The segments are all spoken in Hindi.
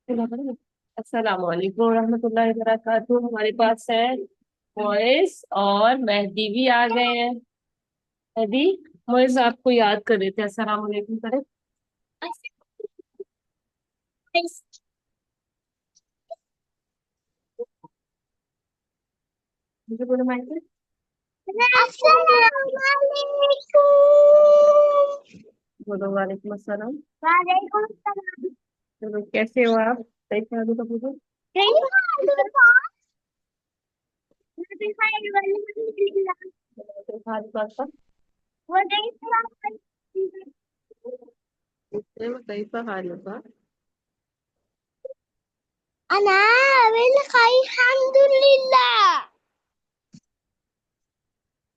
अस्सलाम वालेकुम रहमतुल्लाहि व बरकातुहू। हमारे पास है मोइस और मेहदी भी आ गए हैं। मेहदी, मोइस आपको याद कर रहे थे, अस्सलाम वालेकुम करे। मुझे बोलो माइक। अस्सलामुअलैकुम। बोलो वालेकुम अस्सलाम। वालेकुम सलाम। चलो, कैसे हो आप? सही से आलू का पूछो। नहीं मालूम था। मुझे खाने वाली नहीं मिला। तो खाली पास्ता। वो नहीं था। इसमें मैं कई सा खा लूंगा। अना वेल खाई अल्हम्दुलिल्लाह।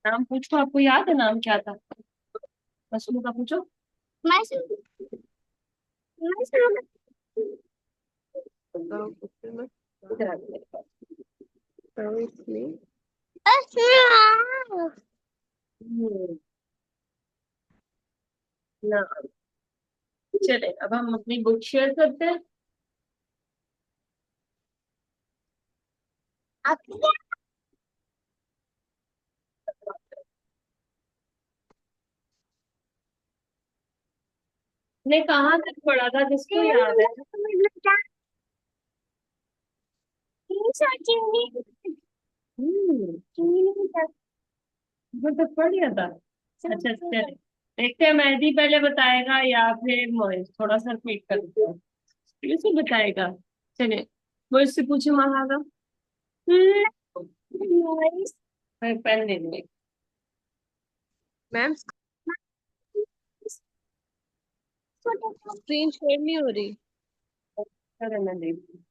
नाम पूछो, आपको याद है नाम क्या था? मशरूम का पूछो। मशरूम। मशरूम। बताओ, पूछते मैं इधर आ जाओ मेरे पास। तो इसमें अस्सलाम। ना, चले अब हम अपनी बुक शेयर करते हैं। अब ने कहाँ तक पढ़ा था, जिसको तेरे याद है? मुझे सोचेंगे। हम्म वो तो पढ़ लिया था। अच्छा चले, देखते हैं मेहदी पहले बताएगा या फिर मोहित। थोड़ा सा रिपीट कर देते हैं, फिर से बताएगा। चलिए, मोहित से पूछे महागा। पेन दे दे मैम। स्क्रीन शेयर नहीं हो रही। अरे मैं दे दूँ।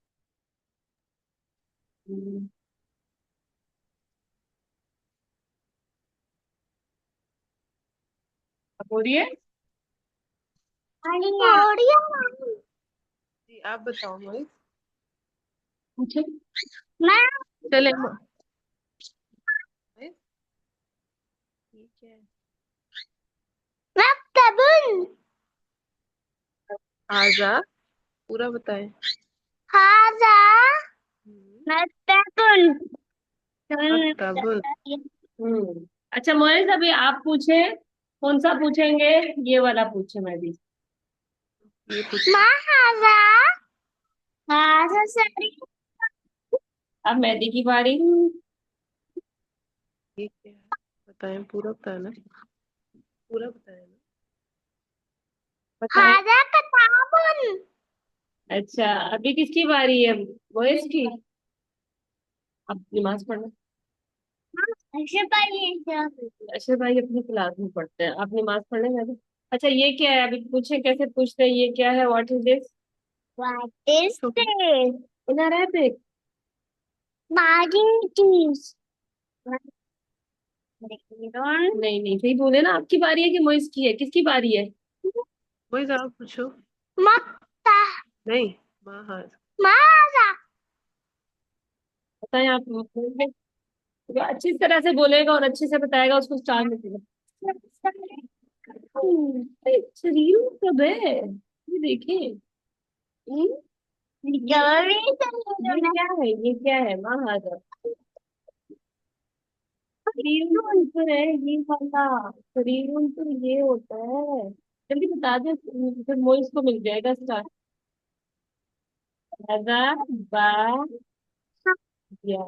अब हो रही है। जी आप बताओ मोहित। पूछे। चले मोहित, ठीक है। मकतबुल। आजा, पूरा बताएं। हाजा हम्म, मकतबुल। मकतबुल। अच्छा मोहित, अभी आप पूछे। कौन सा पूछेंगे? ये वाला पूछे मैं भी। ये पूछे। मा हाजा। हाजा सरी। अब मेहदी की बारी। ये क्या है? बताएं, पूरा बताना। पूरा बताएं ना। बताएं। हाजा कताबुल। अच्छा, अभी किसकी बारी है? मोहित की। अब नमाज पढ़ना। ऐसे पाइए क्या? अशर भाई अपनी क्लास में पढ़ते हैं, आप नमाज पढ़ने जाते। अच्छा, ये क्या है? अभी पूछे, कैसे पूछते हैं? ये क्या है? What is this? What is this? In Arabic. Body cheese. Don't. नहीं नहीं, सही बोले ना। आपकी बारी है कि मोइस की है? किसकी बारी है? मोइस आप पूछो। Makta. नहीं, माहर। Maza. बताएं आप। जो अच्छी तरह से बोलेगा और अच्छे से बताएगा उसको स्टार मिलेगा। अरे, शरीर कब है ये देखें। Gary. ये क्या है? ये क्या है महाराजा? शरीर ऊपर है ये वाला। शरीर तो ये होता है। जल्दी बता दे, फिर मोइस को मिल जाएगा स्टार। राजा, बा, या,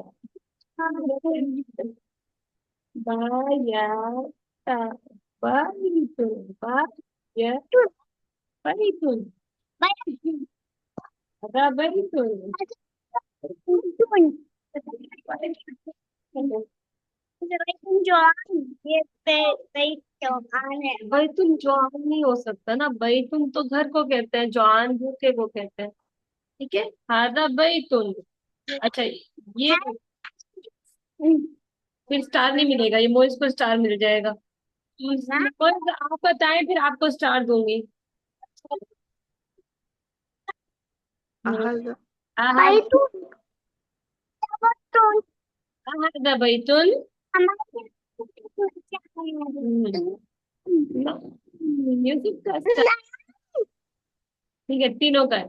बा, या, ता, बा, बा, या, बैतुल। राजा बैतुल। बैतुल जौन नहीं हो सकता ना। बैतुल तो घर को कहते हैं, जौन भूखे को कहते हैं। ठीक है, हादा बैतुल। अच्छा, ये फिर स्टार नहीं मिलेगा, ये मोइस को स्टार मिल जाएगा। मोइस आप बताएं, फिर आपको स्टार दूंगी। अहद, अहद, अहद बैतुल। म्यूजिक का स्टार। ठीक है, तीनों का है।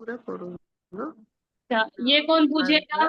पूरा पढ़ो ना। अच्छा, ये कौन पूछेगा?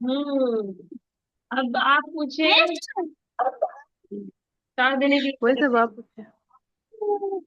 हम्म। अब आप पूछे। स्टार देने की। वही सब आप पूछे।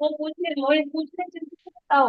वो पूछे, मोहित पूछे, जल्दी से बताओ।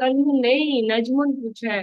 कल नहीं, नजमुल पूछा है।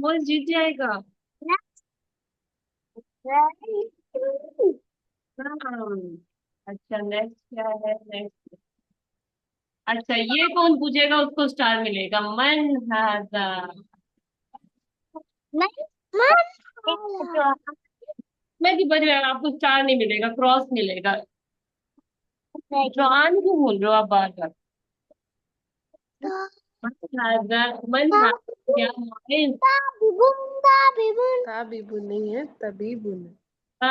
मोहित जीत जाएगा। हाँ। अच्छा, नेक्स्ट क्या है? नेक्स्ट। अच्छा, ये कौन पूछेगा उसको स्टार मिलेगा। मन हाजा। मैं की बज रहा, आपको स्टार नहीं मिलेगा, क्रॉस मिलेगा। जॉन क्यों बोल रहे हो आप बार बार? मन हाजा। मन हाजा क्या है? ताबीबु नहीं है, तबीबुन है।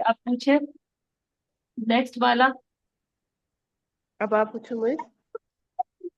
आप पूछे नेक्स्ट वाला। अब आप पूछो मुझे।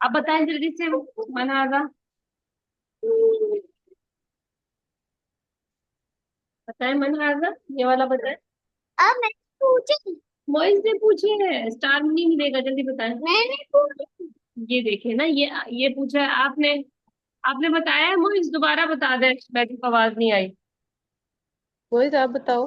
आप बताएं जल्दी से। मन हाजा बताएं, मन हाजा ये वाला बताएं। अब मैं पूछी। मोइज से पूछे है, स्टार नहीं मिलेगा, जल्दी बताएं। मैंने पूछी। ये देखिए ना, ये पूछा है आपने। आपने बताया है मोइज, दोबारा बता दे, बैठी को आवाज नहीं आई। वही तो आप बताओ।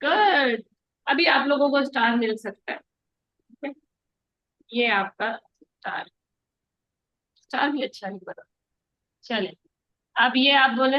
गुड। अभी आप लोगों को स्टार मिल सकता है, ठीक है? ये आपका स्टार। स्टार भी अच्छा नहीं बना। चले, अब ये आप बोले।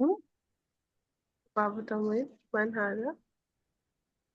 हम्म, आप बताओ मुझे। मन हारा।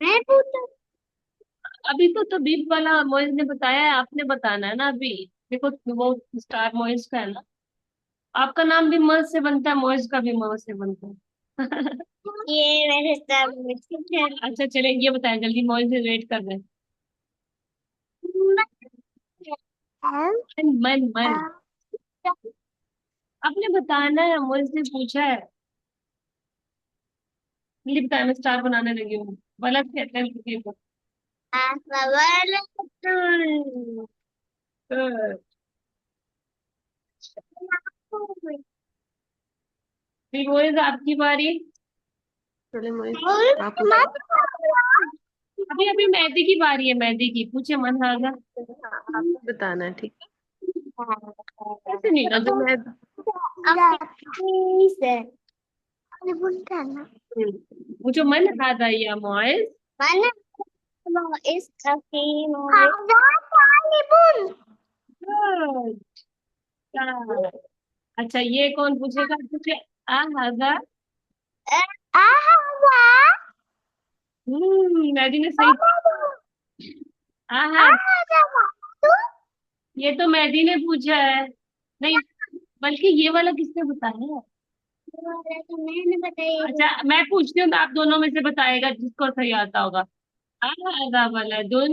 मैं पूछा। अभी तो तबीब वाला मोइज ने बताया है, आपने बताना है ना अभी। देखो, वो स्टार मोइज का है ना। आपका नाम भी म से बनता है, मोइज का भी म से बनता है। ये मेरे सब मुश्किल है। अच्छा चले, ये बताएं जल्दी, मोइज से वेट कर रहे हैं। मन मन मन। आपने बताना है, मोइज ने पूछा है। जल्दी बताया, मैं स्टार बनाने लगी हूँ। गलत कहते हैं किसी को। Good। फिर मोइज आपकी बारी। चले मुझे। आप पूछो। अभी अभी मेहदी की बारी है, मेहदी की पूछे मन हाजा। आपको बताना है, ठीक ऐसे नहीं है। ना अभी तो। मैं पूछो मन हाजा या मोइज। Good। अच्छा, ये कौन पूछेगा? पूछे आ हाजा। मेहदी ने सही। आ हा। ये तो मेहदी ने पूछा है। नहीं, बल्कि ये वाला किसने बताया है? मैंने बताया। अच्छा, मैं पूछती हूँ तो आप दोनों में से बताएगा जिसको सही आता होगा। आ हाजा वलदुन।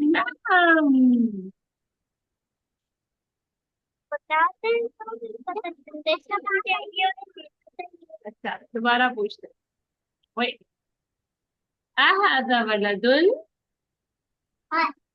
नाम। बताते हैं तो देखना पड़ेगा। अच्छा, दोबारा पूछते हैं। वही। आ हाजा वलदुन।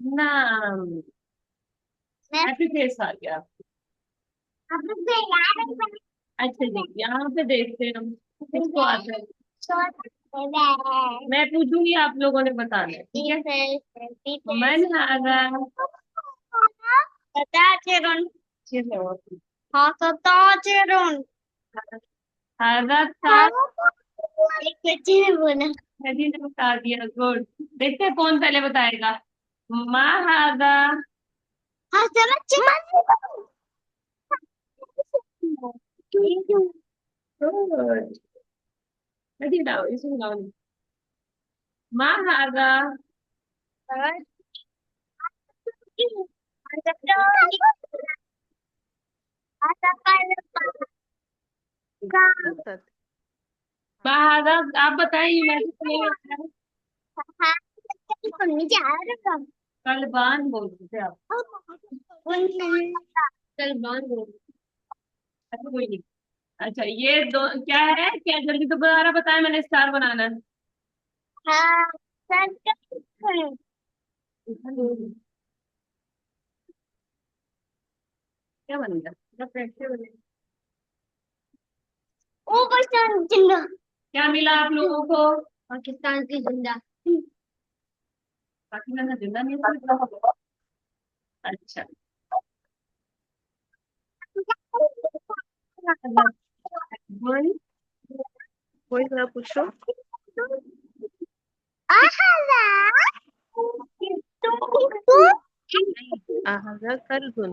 नाम। हैप्पी फेस आ गया। अच्छा जी, यहाँ पे देखते हैं हम किसको आता है। मैं पूछूंगी, आप लोगों ने बताना है, ठीक है। मन हारा। ठीक है, और हारा था। एक बच्चे ने बोला। नदी ने बता दिया, गुड। देखते हैं कौन पहले बताएगा। महागा। हाँ समझ। गुड। नदी लाओ, इसे लाओ। महागा। सत महागा। आप बताइए, मैं तो नहीं बताया। कलबान बोल रहे थे आप। कलबान बोल रहे थे। अच्छा, कोई नहीं। अच्छा, ये दो क्या है, क्या जल्दी तो दोबारा बताया, मैंने स्टार बनाना है। क्या बनेगा, क्या कैसे बनेगा। पाकिस्तान जिंदा। क्या मिला आप लोगों को। पाकिस्तान की जिंदा। पाकिस्तान का जिंदा नहीं था। अच्छा। वन। वही मैं पूछो। आहाजा कलबुन।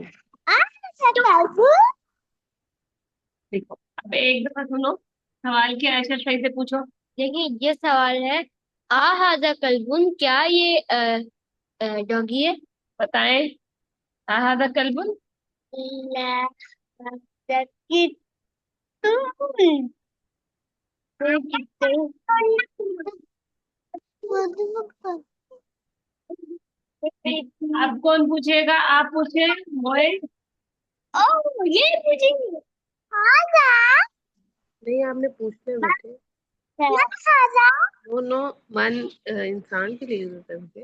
देखो, अब एक दफा सुनो, सवाल के आंसर सही से पूछो। देखिए ये सवाल है। आहाजा कल्बुन, क्या ये डॉगी है? बताएं। हादा कलबुन। ला तकितुन। अब कौन पूछेगा, आप पूछे। मोहित। ओह ये पूछेंगे। आजा। नहीं, आपने पूछने बेटे। आजा। दोनों मन इंसान के लिए यूज होता है बेटे।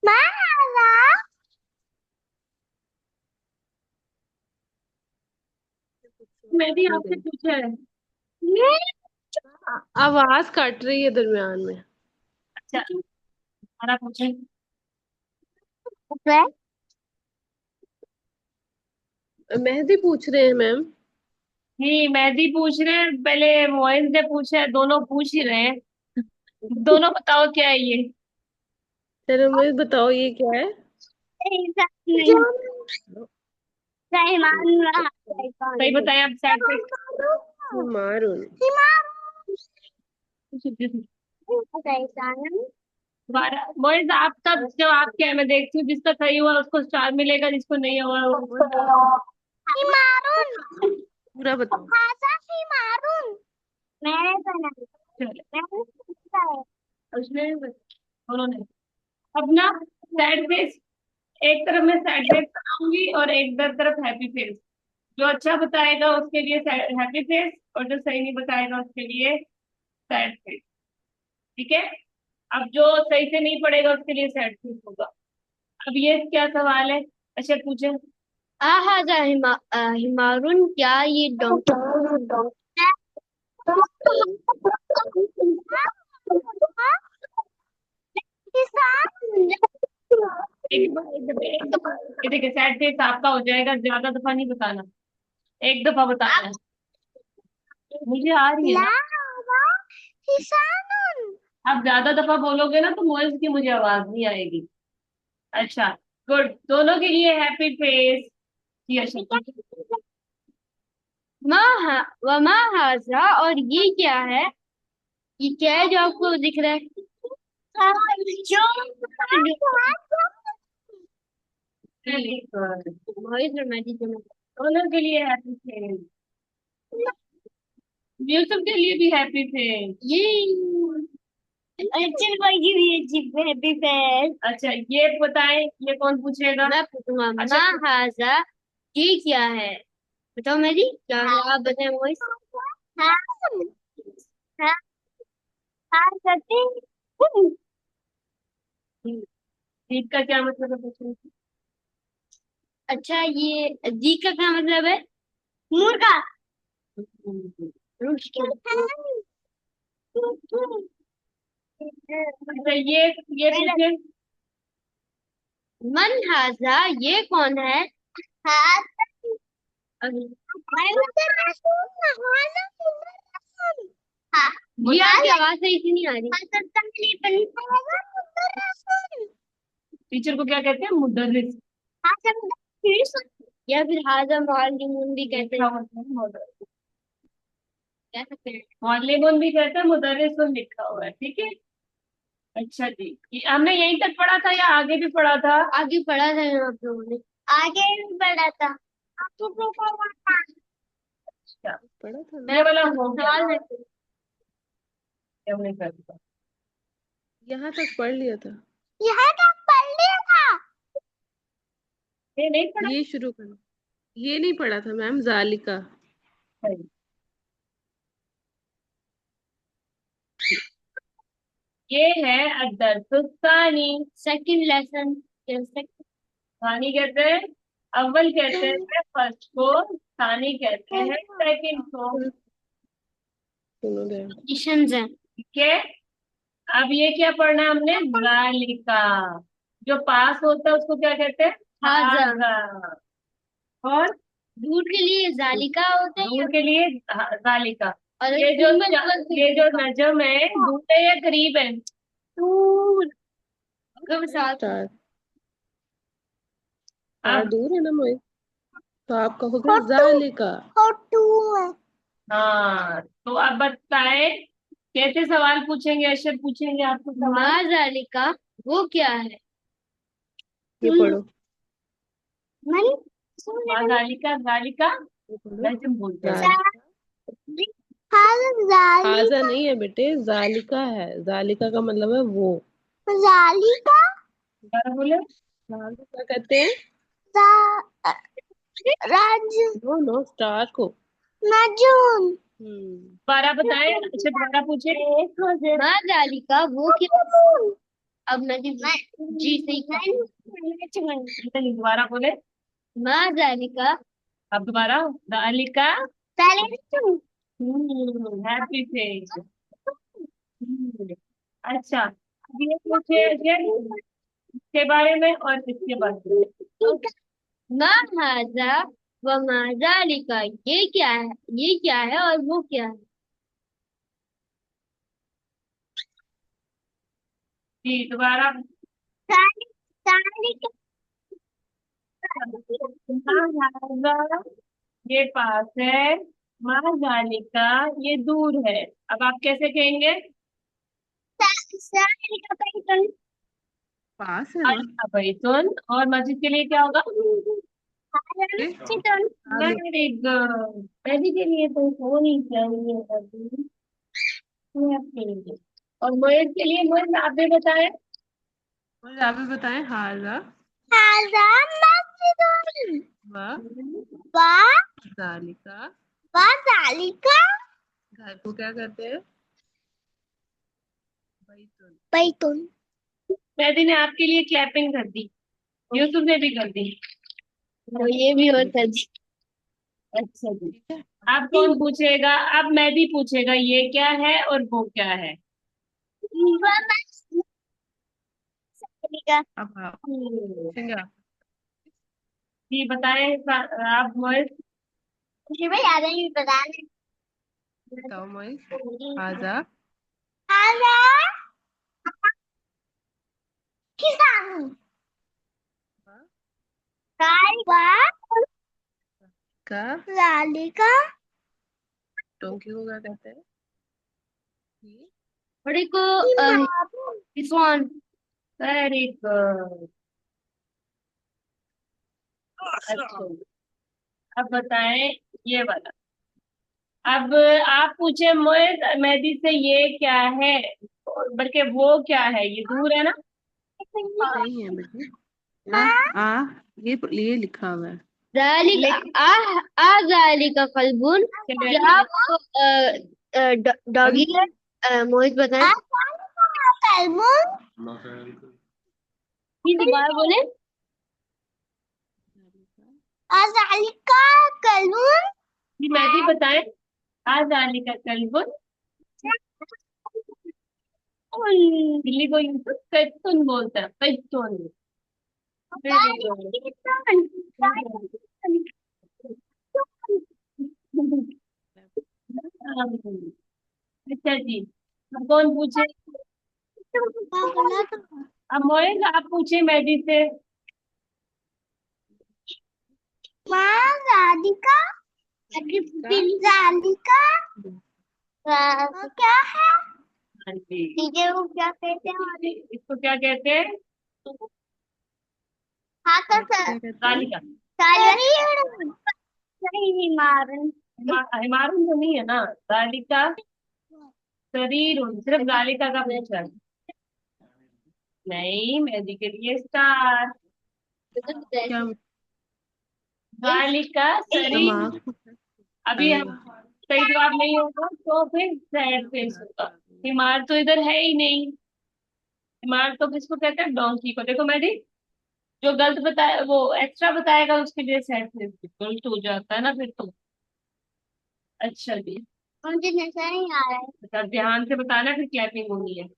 आजा। मैं भी नहीं आपसे गई। पूछा है। आवाज कट रही है दरमियान में। अच्छा, हमारा पूछे। मेहंदी पूछ रहे हैं मैम। नहीं, मेहदी पूछ रहे हैं, पहले मोहित ने पूछा है, दोनों पूछ ही रहे हैं। दोनों बताओ क्या है ये। चलो मुझे बताओ ये क्या है। सही बताएं आप, साइड पे। मारून। दोबारा मोहित, आपका जवाब क्या है, मैं देखती हूँ, जिसका सही हुआ उसको स्टार मिलेगा, जिसको नहीं हुआ पूरा बताओ। चले। उसने दोनों ने। अब ना, सैड फेस। एक तरफ मैं सैड फेस बनाऊंगी और एक तरफ हैप्पी फेस। जो अच्छा बताएगा उसके लिए हैप्पी फेस, और जो सही नहीं बताएगा उसके लिए सैड फेस। ठीक है। अब जो सही से नहीं पड़ेगा उसके लिए सैड फेस होगा। अब ये क्या सवाल है। अच्छा, पूछे। आहाजा हिमारुन, क्या ये डॉगी? एक दफा ये देखिए, सैड फेस आपका हो जाएगा, ज्यादा दफा नहीं बताना। एक दफा बताना है। मुझे आ रही है ना। आप ज्यादा दफा बोलोगे ना तो मोइस की मुझे आवाज नहीं आएगी। अच्छा। गुड, दोनों के लिए हैप्पी फेस। जी अच्छा। वमा हाजा, और ये क्या है? ये क्या है जो आपको दिख रहा है? वॉइस रोमांटिक जो दोनों के लिए हैप्पी फेस। यूसुफ के लिए भी हैप्पी फेस। ये अर्जुन भाई की भी अजीब हैप्पी फेस। अच्छा, ये बताएं, ये कौन पूछेगा। मैं पूछूंगा अच्छा, मा हाजा, ये क्या है? बताओ मेरी, क्या है? आप बताएं वॉइस। हाँ हाँ हाँ करते हैं। ठीक का क्या मतलब है पूछने अच्छा, ये दी का क्या मतलब है? मुर्गा। का। मुश्किल अच्छा, ये पूछे। मन हाजा, ये कौन है? हाँ, हाँ, ये आपकी आवाज सही से नहीं आ रही। टीचर को क्या कहते हैं? मुदर्रिस। या फिर हाजा मुअल्लिमुन भी कहते लिखा हैं, हुआ है मुदर्रिस। कह सकते हैं। मुअल्लिमुन भी कहते हैं, मुदर्रिस लिखा हुआ है, ठीक है। अच्छा जी, हमने यहीं तक पढ़ा था या आगे भी पढ़ा था? आगे पढ़ा था आप लोगों ने? आगे भी पढ़ा था। आगे भी पढ़ा था। अच्छा, पढ़ा था ना। ये वाला हो गया। सवाल में हमने कर दिया। यहाँ तक पढ़ लिया था। यहाँ तक पढ़ लिया था। ये नहीं पढ़ा? ये शुरू करना। ये नहीं पढ़ा था मैम, जालिका। सही। ये है अदरसुस्तानी। Second lesson. सानी कहते हैं, अव्वल कहते हैं फर्स्ट को, सानी कहते हैं सेकंड को। सुनो दे। कंडीशंस हैं। ठीक है। अब ये क्या पढ़ना है हमने? जालिका। जो पास होता है उसको क्या कहते हैं? हाजा। हाजा। और दूर के लिए जालिका होता है, दूर के लिए जालिका। और ये जो फीमेल ये जो नजम है, दूर है या करीब है? दूर। कब साथ स्टार। स्टार अब दूर है ना मोहित, तो आप कहोगे जालिका। हाँ, तो अब बताए कैसे सवाल पूछेंगे? अशर पूछेंगे आपको सवाल। माँ जालिका वो क्या है? ये पढ़ो। मन जालिका, जालिका ये पढ़ो। नजम बोलते हैं। जालिका। हाजा नहीं है बेटे, जालिका है। जालिका का मतलब है वो। जालिका दोबारा बोले। स्टार को क्या कहते हैं? राज नो नो, स्टार को। नजून। दोबारा बताएं। अच्छा, दोबारा पूछे। माँ जालिका वो क्या? अब मैं जी सही नहीं, दोबारा बोले। माँ जालिका अब दोबारा। जालिका। पहले हैप्पी फेस। अच्छा, अब ये पूछे अजय इसके बारे में और इसके बारे में। माँ हाजा व माँ जालिका, ये क्या है? ये क्या है और वो क्या है? जी, दोबारा। जालिका महाराजा ये पास है, महाजालिका ये दूर है। अब आप कैसे कहेंगे? जालिका पैटर्न। पास है ना। अच्छा भाई सुन, और मस्जिद के लिए क्या होगा? आगे। Very good. मस्जिद के लिए तो होनी चाहिए अभी। और मोहित के लिए, मोहित आप भी बताएं। और आप भी बताएं। हाजा हाजा मस्जिदुन व व जालिका। व जालिका घर को क्या कहते हैं? बैतुल। बैतुन। मेहदी ने आपके लिए क्लैपिंग कर दी, यूसुफ ने भी कर दी। तो ये भी होता जी। अच्छा जी। ठीक है। अब कौन पूछेगा? अब मेहदी पूछेगा, ये क्या है और वो क्या है? अब आप हम्म, पूछेंगे आप। जी बताएं। आप मोहित। मुझे भाई आ रही बताने। बताओ मोहित। हाजा हाजा किसान जालिका का जालिका डोंकी को क्या कहते हैं? ये बड़े को किसान। Very good. अच्छा, अब बताएं ये वाला। अब आप पूछे मोहित मेहदी से, ये क्या है, बल्कि वो क्या है? ये दूर है ना। नहीं है बेटे। आ आ ये लिखा हुआ है। जालिका आ जालिका कल्बुन। क्या वो डॉगी है? मोहित बताए। कल्बुन ये दोबारा बोले। आ जालिका कल्बुन जी मेहदी बताएं। ज़ालिका कल्बुन। बिल्ली को यूसुफ कैतुन बोलता है, कैतुन। अच्छा जी, अब कौन पूछे? अब मोइज आप पूछे मेहदी से। राधिका राधिका क्या है? हाँ जी, ठीक है, वो क्या कहते हैं? इसको क्या कहते हैं? हाँ तो क्या कहते हैं? ज़ालिका। सही मारन। हिमारुन तो नहीं है ना, ज़ालिका शरीरुन, सिर्फ ज़ालिका का पूछा है। नहीं, मेहदी के लिए स्टार। क्या ज़ालिका शरीर। दिमाग अभी हम सही जवाब नहीं होगा तो फिर सैड फेस होगा। हिमार तो इधर है ही नहीं। हिमार तो किसको कहते हैं? डोंकी को। देखो मेरी, जो गलत बताया वो एक्स्ट्रा बताएगा उसके लिए सैड फेस गलत हो जाता है ना फिर तो। अच्छा जी, मुझे नशा नहीं आ रहा है। अच्छा ध्यान से बताना फिर क्लैपिंग होनी है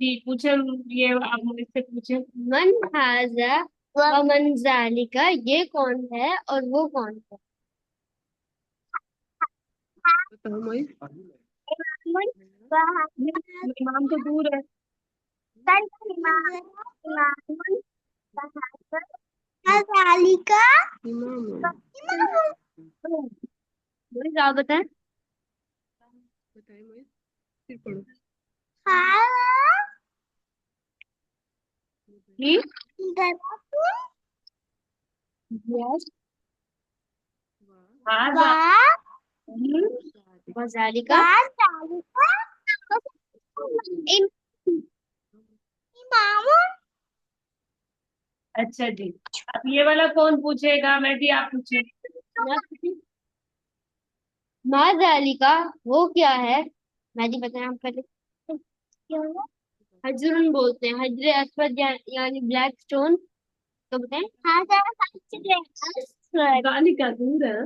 जी। पूछे, ये आप मुझसे पूछे। मन हाजा व मन जालिका, ये कौन है और वो कौन है? बताओ मोइज। मन इमाम तो दूर है। जालिका इमाम बोले क्या बताएं? बताइए मोइज, फिर पढ़ो। जी, यस, हाँ जालिका अच्छा जी, अब ये वाला कौन पूछेगा? मैं भी, आप पूछे। माँ जालिका वो क्या है? मैं जी बताएं आप पहले। हजरुन बोलते हैं, हजरे अस्वद यानी ब्लैक स्टोन। तो बताएं। हाँ गाली का दूर है।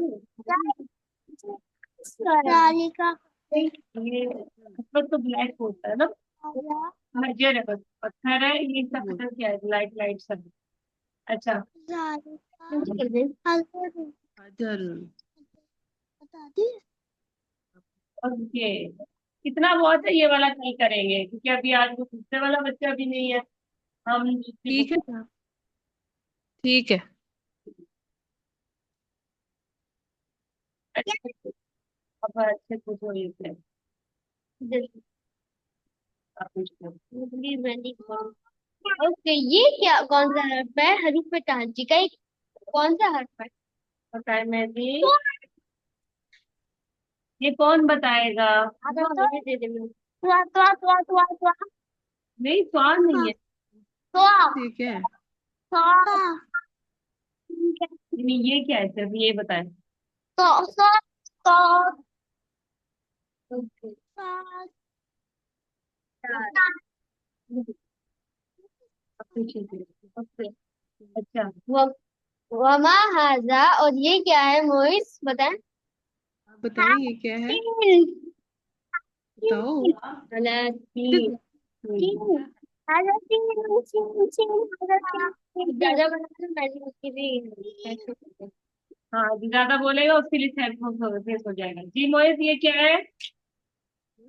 जालिका ये ऊपर तो ब्लैक होता है ना। हजर है, बस पत्थर है, ये सब बोल। पता क्या है? लाइट लाइट सब। अच्छा, कर दे। हजर। ओके, कितना बहुत है, ये वाला कल करेंगे क्योंकि अभी आज वो दूसरे वाला बच्चा भी नहीं है। हम दूसरी ठीक बुक। है, ठीक है। अब अच्छे पूछो ये से। आप पूछो। ओके, ये क्या कौन सा हर्फ है? हरीफ ताजी का एक कौन सा हर्फ है? बताए मैं जी, ये कौन बताएगा? मुझे दे दे मुझे। तुआ नहीं, स्वाद नहीं है। ठीक है। नहीं, ये क्या है? सिर्फ ये बताए। आप पूछिए फिर। ओके, अच्छा, वमा हाजा, और ये क्या है मोइस बताएं? आप बताएं ये क्या है? तीन। बताओ। गलत। इधर तीन। तीन। हाजा तीन। ज्यादा बना तो मैंने उसकी भी। हाँ जो ज्यादा बोलेगा उसके लिए सेल्फ फेस हो जाएगा जी। मोहित ये क्या है?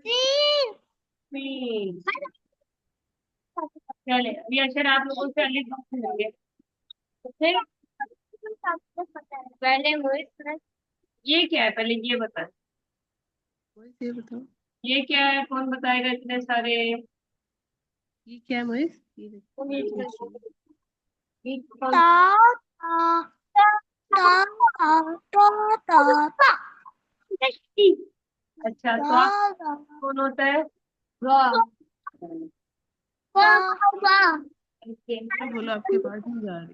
तीन। तीन। चले, अभी अक्षर आप लोगों से अलिफ बात करेंगे। फिर पहले मोहित। ये क्या है, पहले ये बता। मोइज ये बताओ, ये क्या है? कौन बताएगा इतने सारे? ये क्या है मोइज? ये देखो। ये कौन? अच्छा, तो आप कौन होता है? वाह वाह वाह। मैं बोलो, आपके पास नहीं जा रही।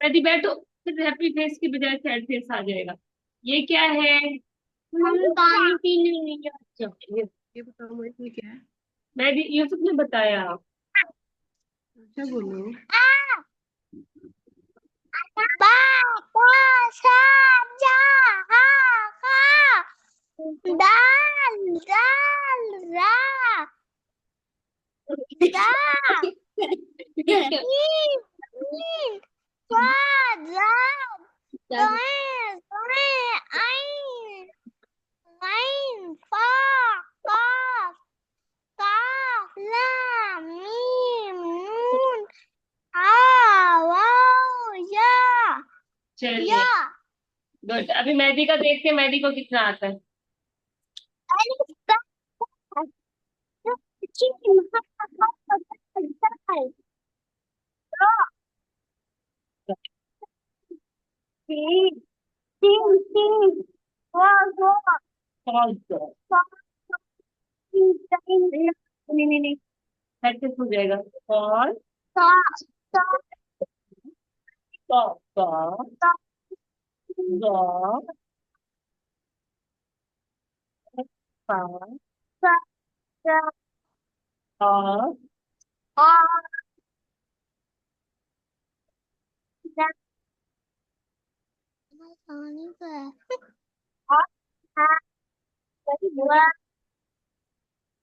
यदि बैठो, फिर हैप्पी फेस की बजाय सैड फेस आ जाएगा। ये क्या है? पानी पीने नहीं जाते। ये बताओ मोइज ये क्या है? मैं भी, यूसुफ ने बताया। क्या बोलो? बा बा सा जा हा हा दाल दाल रा दा नीम नीम सा जा आइन आइन फा काफ काफ लाम मीम नून आ वाव या चलिए, गुड। अभी मेहदी का देखते हैं, मेहदी को कितना आता है। नहीं नहीं नहीं, हेड से हो जाएगा। और और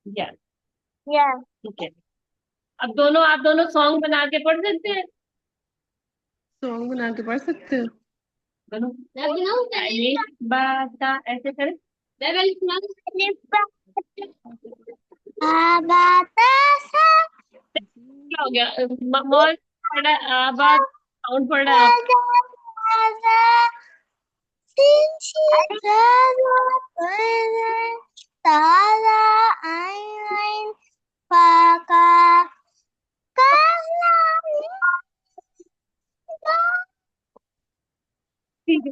यस, ठीक है। अब दोनों, आप दोनों सॉन्ग बना के पढ़ सकते हैं सॉन्ग बना के पढ़ सकते हो? दोनों। अलिफ बा ता ऐसे करें। क्या हो गया? मॉल पढ़ रहा है, आबाद साउंड पढ़ रहा है। ठीक है।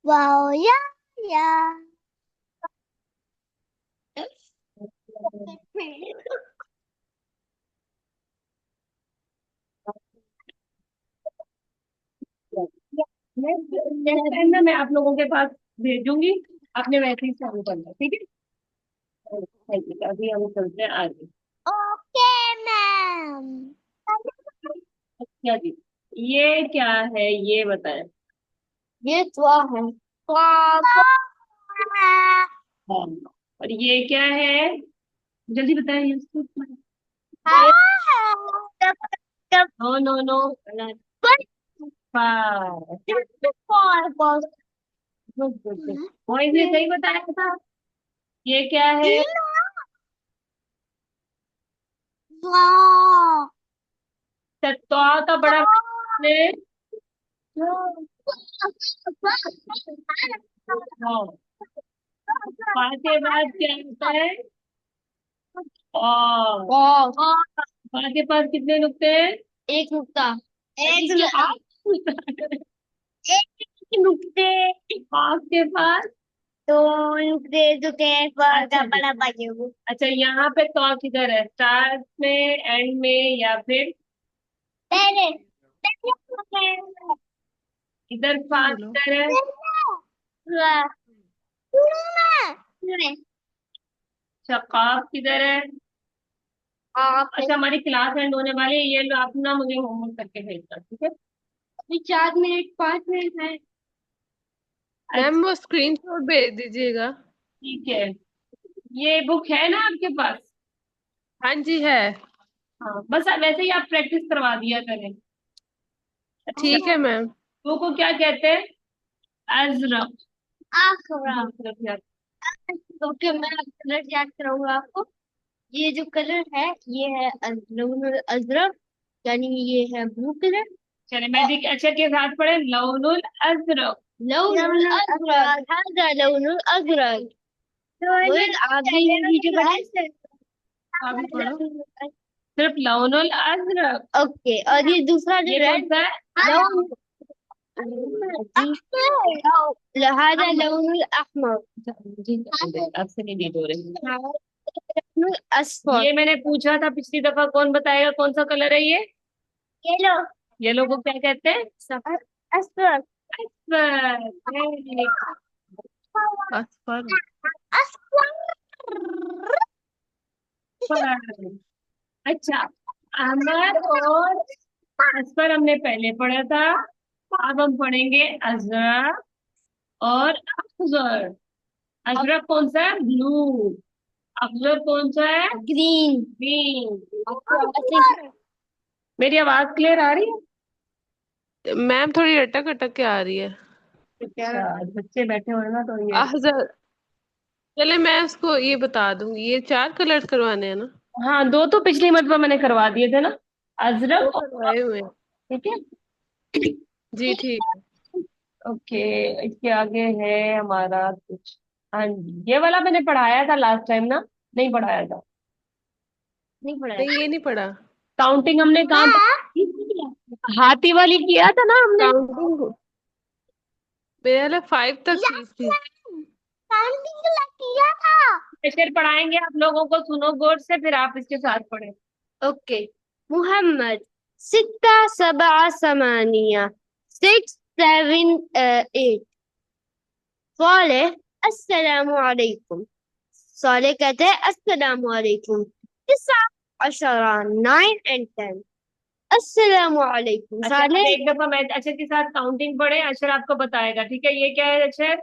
Wow, yeah, yeah. Next time ना मैं आप लोगों के पास भेजूंगी, आपने वैसे ही चालू करना, ठीक है। Thank you. अभी हम चलते हैं आगे। Okay, ma'am. अच्छा जी, ये क्या है, ये बताएं। ये त्वा है। हाँ, और ये क्या है, जल्दी बताएं Yusuf. No no no, good good good. वॉइस ने सही बताया था। ये क्या है? तो का बड़ा ने हाँ, पा के बाद क्या होता है? और पा के पास कितने नुक्ते हैं? एक नुक्ता एक जिसके नुक्ता आप एक नुक्ते पास के पास। दो नुक्ते जो के पर अच्छा जी, बड़ा पाए वो अच्छा यहाँ पे तो किधर है, स्टार्ट में, एंड में, या फिर पहले इधर क्या पास बोलो? किधर है? अच्छा, काफ किधर है? अच्छा, हमारी क्लास एंड होने वाली है, ये लो, आप ना मुझे होमवर्क करके भेजना, ठीक है। अभी 4 मिनट 5 मिनट है। मैम अच्छा, वो स्क्रीनशॉट भेज दीजिएगा। ठीक है। ये बुक है ना आपके पास? हाँ जी है। हाँ, बस वैसे ही आप प्रैक्टिस करवा दिया करें। अच्छा, ठीक है मैम। बुक को क्या कहते हैं? अजरक। आखरा अजरक याद। ओके मैं कलर याद कराऊंगा आपको। ये जो कलर है ये है लौनुल अजरक यानी ये है ब्लू कलर। चले, मैं भी अक्षर के साथ पढ़े, लौनुल अजरक। लौनुल अजरक हाजा लौनुल अजरक वही आप भी ये वीडियो बनाए। आप भी पढ़ो। सिर्फ लौनुल अजरक। ओके और ये दूसरा जो ये कौन रेड सा है? लौन हाजा लौनुल अहमर जी, आपसे नहीं डील हो रही। लौनुल असफर ये मैंने पूछा था पिछली दफा, कौन बताएगा कौन सा कलर है ये? येलो येलो को क्या कहते हैं? असफर सफेद। असफर। असफर पर। अच्छा, अमर और असफर हमने पहले पढ़ा था, अब हम पढ़ेंगे अजरक और अफजल। अजरक कौन सा है? ब्लू। अफजल कौन सा है? ग्रीन। ग्रीन। ऐसे मेरी आवाज क्लियर आ रही मैम थोड़ी अटक अटक के आ रही है। है क्या? बच्चे बैठे हुए हैं ना तो ये। चले मैं उसको ये बता दूंगी, ये 4 कलर करवाने हैं ना। हाँ, दो तो पिछली मरतबा मैंने करवा दिए थे ना, 2 अजरक और। करवाए हुए हैं। ठीक है। जी ठीक है। ओके। इसके आगे है हमारा कुछ। हाँ जी, ये वाला मैंने पढ़ाया था लास्ट टाइम ना? नहीं पढ़ाया था। नहीं पढ़ा है। नहीं ये नहीं पढ़ा। काउंटिंग हमने कहाँ पढ़ी थी? हाथी वाली किया था ना हमने? काउंटिंग मेरे वाला 5 तक की थी। काउंटिंग किया था। प्रेशर पढ़ाएंगे आप लोगों को, सुनो गौर से, फिर आप इसके साथ पढ़े। ओके। मोहम्मद। सित्ता सबा समानिया। 6 7 8। सालेह। अस्सलामु अलैकुम। सालेह कहते हैं अस्सलामु अलैकुम। 9 10 9 and 10। अस्सलामु अलैकुम अच्छा, अब सालेह। एक दफा मैं अक्षर के साथ काउंटिंग पढ़े, अक्षर आपको बताएगा, ठीक है? ये क्या है अक्षर?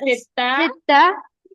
सित्ता 6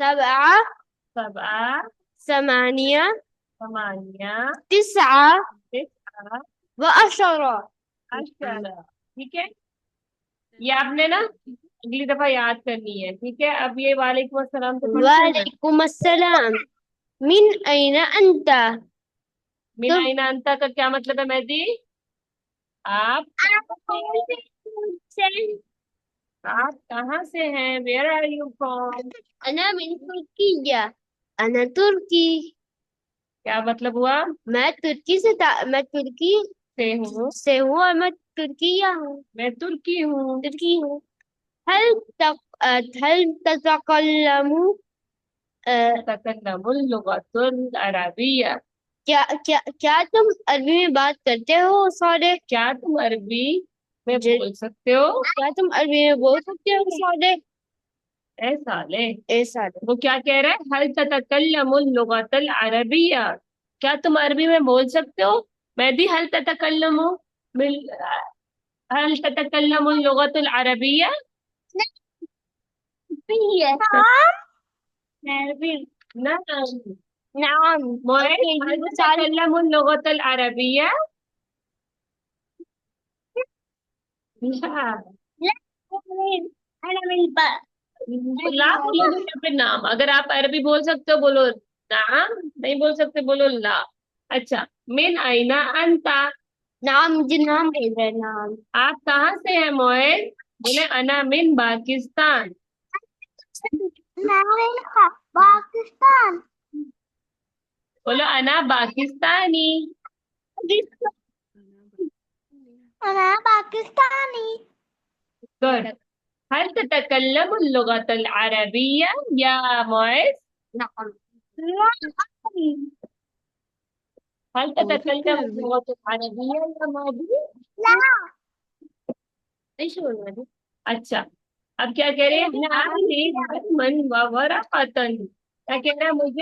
सबआ 8 समानिया 9 तिस्आ 10। अशरा। ठीक है, ये आपने ना अगली दफा याद करनी है, ठीक है? अब ये वालेकुम अस्सलाम से पढ़ते हैं। वालेकुम अस्सलाम। मिन अइना अंता। मिन तुम आइना अंता का क्या मतलब है मेहदी? आप आप कहाँ से हैं? Where are you from? अना मिन तुर्किया। अना तुर्की। क्या मतलब हुआ? मैं तुर्की से हूँ। से हूँ और मैं तुर्किया हूँ। मैं तुर्की हूँ। तुर्की हूँ। हल तक हल ततकल्लमु तकल्लमुल लुगतुल अरबिया। क्या तुम अरबी में बात करते हो साले? क्या तुम अरबी में जे- बोल सकते हो? क्या तुम अरबी में बोल सकते हो साले? ए साले। ए साले। वो क्या कह रहा है? हल ततकल्लमुल लुगतुल अरबिया। क्या तुम अरबी में बोल सकते हो? मैं भी हल ततकल्लमु मिल हल ततकल्लमुल लुगतुल अरबिया। नहीं है। मैं भी ना। नाम। मोए ओके हल ये साल। ततकल्लमुल लुगतुल अरबिया। ला। अना मिन बा। ला बोलोगे या फिर नाम? अगर आप अरबी बोल सकते हो बोलो नाम, नहीं बोल सकते बोलो ला। अच्छा, मिन आईना अंता। नाम मुझे नाम बोल रहे हैं, नाम। आप कहाँ से हैं मोएन? बोले अना मिन पाकिस्तान। नाम पाकिस्तान। बोलो अना पाकिस्तानी। अना पाकिस्तानी। गुड। हल ततकल्लम लुगत अल अरबिया या मोइस? नाम। हल बोल सकते हैं ततकल्लम अरबी। लुगत अल अरबिया या मोदी? ला। नहीं बोल रहे थे। अच्छा, अब क्या कह रहे हैं? मन व वराफतन। क्या कह रहा है मुझे?